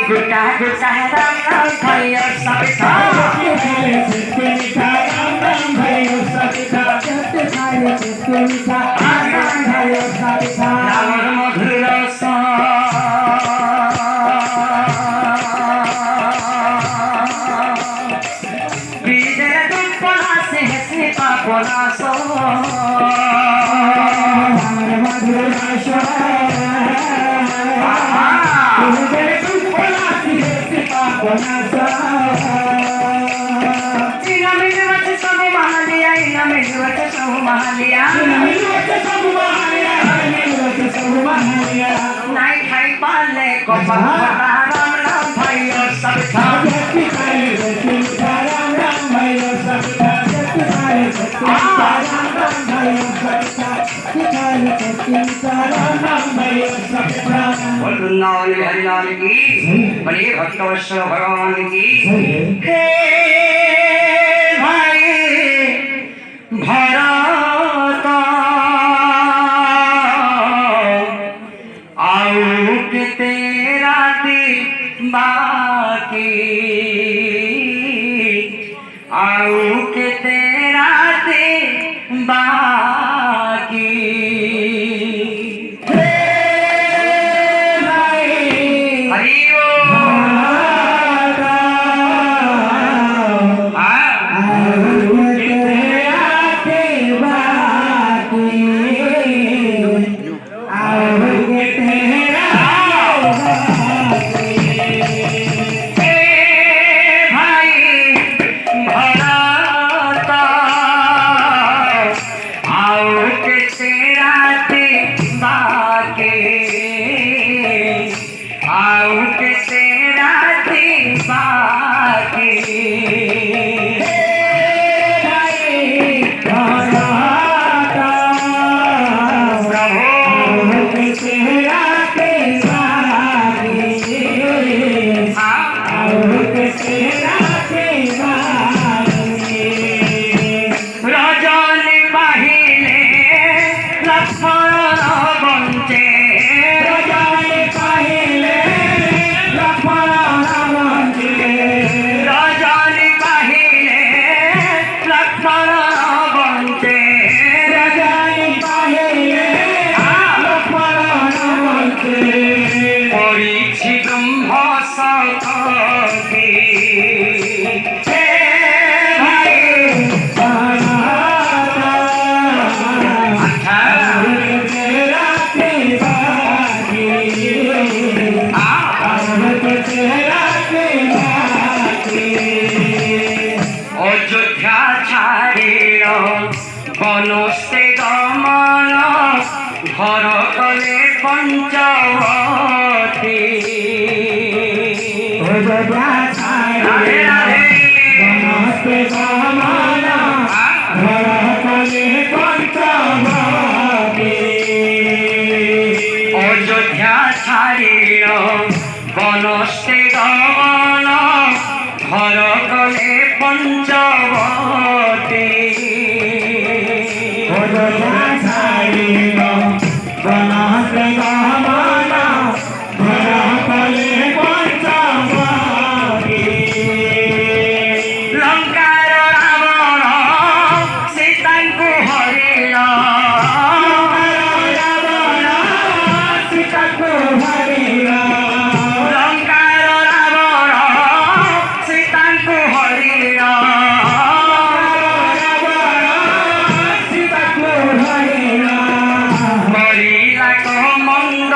गुटा गुटा राम राम भैया सबिता राम राम भैया सबिता राम राम भैया सबिता राम मधुर विजय दुपना से सीता पोला सो मधुर नहीं खाई पाले को राम राम भैया सबिता राम राम भैया सबिता वृंदावन हरिलाल की बड़ी भक्तवत्सल भगवान की हे भाई भरत आओ के तेरा दिन बाकी आओ के तेरा दिन बाकी अयोध्या छाड़िल बनस्ते गमन घर कले पंचवती अयोध्या छाड़िल बनस्ते गमन घर कले पंचवती अयोध्या छाड़िल बनस्ते गमन घर कले पंचवती अयोध्या छाड़िल बनस्ते गमन घर कले पंचवती लंकार रावण सीता को हरिल रावण सीता को हरिल लंकार रावण सीता को हरिल मंद